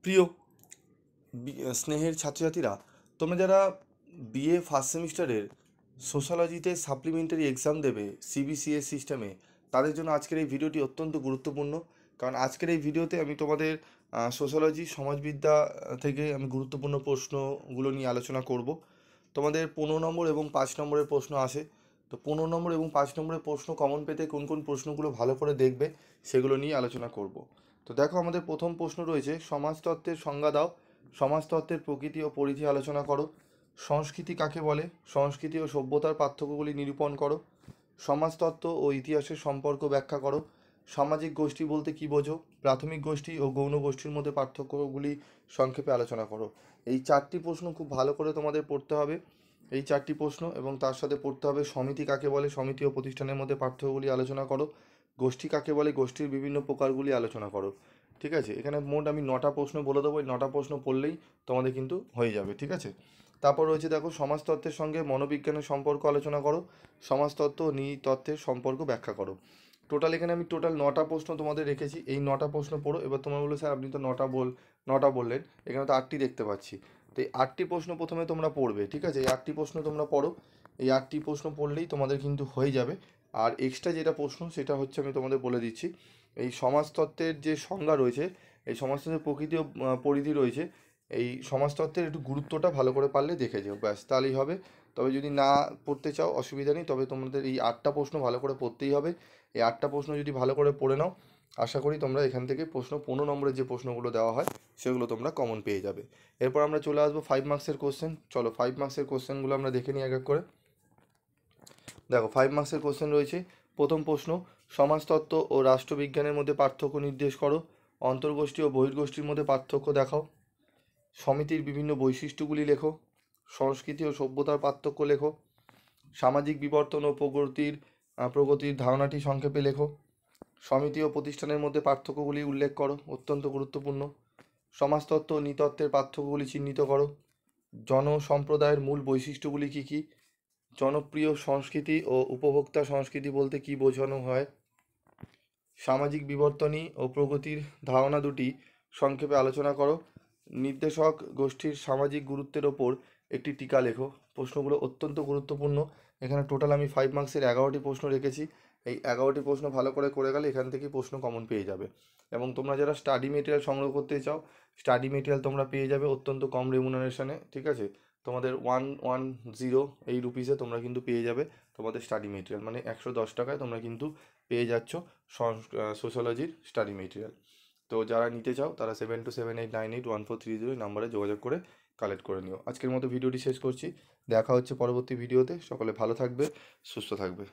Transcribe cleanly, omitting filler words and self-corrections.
প্রিয় স্নেহের ছাত্রছাত্রীরা, তোমরা যারা বিএ ফার্স্ট সেমিস্টারের সোশ্যালজিতে সাপ্লিমেন্টারি এক্সাম দেবে সিবিসিএস সিস্টেমে, তাদের জন্য আজকের এই ভিডিওটি অত্যন্ত গুরুত্বপূর্ণ। কারণ আজকের এই ভিডিওতে আমি তোমাদের সোশ্যালজি সমাজবিদ্যা থেকে আমি গুরুত্বপূর্ণ প্রশ্নগুলো নিয়ে আলোচনা করব। তোমাদের 15 নম্বর এবং 5 নম্বরের প্রশ্ন আসে। তো 15 নম্বর এবং 5 নম্বরের প্রশ্ন কমন পেতে কোন কোন প্রশ্নগুলো ভালো করে দেখবে সেগুলো নিয়ে আলোচনা করব। তো দেখো, আমাদের প্রথম প্রশ্ন রয়েছে, সমাজতত্ত্বের সংজ্ঞা দাও। সমাজতত্ত্বের প্রকৃতি ও পরিধি আলোচনা করো। সংস্কৃতি কাকে বলে? সংস্কৃতি ও সভ্যতার পার্থক্যগুলি নিরূপণ করো। সমাজতত্ত্ব ও ইতিহাসের সম্পর্ক ব্যাখ্যা করো। সামাজিক গোষ্ঠী বলতে কী বোঝো? প্রাথমিক গোষ্ঠী ও গৌণ গোষ্ঠীর মধ্যে পার্থক্যগুলি সংক্ষেপে আলোচনা করো। এই 4টি প্রশ্ন খুব ভালো করে তোমাদের পড়তে হবে। এই 4টি প্রশ্ন, এবং তার সাথে পড়তে হবে সমিতি কাকে বলে, সমিতি ও প্রতিষ্ঠানের মধ্যে পার্থক্যগুলি আলোচনা করো। গোষ্ঠী কাকে বলে, গোষ্ঠীর বিভিন্ন প্রকারগুলি আলোচনা করো। ঠিক আছে, এখানে মোট আমি 9টা প্রশ্ন বলে দেবো। এই 9টা প্রশ্ন পড়লেই তোমাদের কিন্তু হয়ে যাবে। ঠিক আছে, তারপর রয়েছে দেখো, সমাজতত্ত্বের সঙ্গে মনোবিজ্ঞানের সম্পর্ক আলোচনা করো। সমাজতত্ত্ব ও নৃতত্ত্বের সম্পর্ক ব্যাখ্যা করো। টোটাল এখানে আমি 9টা প্রশ্ন তোমাদের রেখেছি। এই 9টা প্রশ্ন পড়ো। এবার তোমরা বলো, স্যার আপনি তো 9টা বললেন, এখানে তো 8টি দেখতে পাচ্ছি। তো এই 8টি প্রশ্ন প্রথমে তোমরা পড়বে। ঠিক আছে, এই 8টি প্রশ্ন তোমরা পড়ো। এই 8টি প্রশ্ন পড়লেই তোমাদের কিন্তু হয়ে যাবে। আর এক্সট্রা যেটা প্রশ্ন সেটা হচ্ছে, আমি তোমাদের বলে দিচ্ছি, এই সমাজতত্ত্বের যে সংজ্ঞা রয়েছে, এই সমাজতত্ত্বের প্রকৃতি ও পরিধি রয়েছে, এই সমাজতত্ত্বের একটু গুরুত্বটা ভালো করে পারলে দেখে যেও, ব্যাস তাহলেই হবে। তবে যদি না পড়তে চাও অসুবিধা নেই, তবে তোমাদের এই 8টা প্রশ্ন ভালো করে পড়তেই হবে। এই 8টা প্রশ্ন যদি ভালো করে পড়ে নাও, আশা করি তোমরা এখান থেকে প্রশ্ন 15 নম্বরের যে প্রশ্নগুলো দেওয়া হয় সেগুলো তোমরা কমন পেয়ে যাবে। এরপর আমরা চলে আসবো 5 মার্কসের কোশ্চেন। চলো 5 মার্কসের কোশ্চেনগুলো আমরা দেখে নিই এক এক করে। দেখো, 5 মার্কসের কোশ্চেন রয়েছে। প্রথম প্রশ্ন, সমাজতত্ত্ব ও রাষ্ট্রবিজ্ঞানের মধ্যে পার্থক্য নির্দেশ করো। অন্তর্গোষ্ঠী ও বহির্গোষ্ঠীর মধ্যে পার্থক্য দেখাও। সমিতির বিভিন্ন বৈশিষ্ট্যগুলি লেখো। সংস্কৃতি ও সভ্যতার পার্থক্য লেখো। সামাজিক বিবর্তন ও প্রগতির ধারণাটি সংক্ষেপে লেখো। সমিতি ও প্রতিষ্ঠানের মধ্যে পার্থক্যগুলি উল্লেখ করো, অত্যন্ত গুরুত্বপূর্ণ। সমাজতত্ত্ব ও নৃতত্ত্বের পার্থক্যগুলি চিহ্নিত করো। জনসম্প্রদায়ের মূল বৈশিষ্ট্যগুলি কী কী? জনপ্রিয় সংস্কৃতি ও উপভোক্তা সংস্কৃতি বলতে কী বোঝানো হয়? সামাজিক বিবর্তনী ও প্রগতির ধারণা দুটি সংক্ষেপে আলোচনা করো। নির্দেশক গোষ্ঠীর সামাজিক গুরুত্বের ওপর একটি টীকা লেখো। প্রশ্নগুলো অত্যন্ত গুরুত্বপূর্ণ। এখানে টোটাল আমি 5 মার্কসের 11টি প্রশ্ন রেখেছি। এই 11টি প্রশ্ন ভালো করে গেলে এখান থেকে প্রশ্ন কমন পেয়ে যাবে। এবং তোমরা যারা স্টাডি মেটেরিয়াল সংগ্রহ করতে চাও, স্টাডি মেটেরিয়াল তোমরা পেয়ে যাবে অত্যন্ত কম রেমুনারেশনে। ঠিক আছে, তোমাদের 110 এই রুপিসে তোমরা কিন্তু পেয়ে যাবে তোমাদের স্টাডি মেটেরিয়াল, মানে 110 টাকায় তোমরা কিন্তু পেয়ে যাচ্ছ সোশ্যোলজির স্টাডি মেটেরিয়াল। তো যারা নিতে চাও তারা 7278981430 নাম্বারে যোগাযোগ করে কালেক্ট করে নিও। আজকের মতো ভিডিওটি শেষ করছি। দেখা হচ্ছে পরবর্তী ভিডিওতে। সকলে ভালো থাকবে, সুস্থ থাকবে।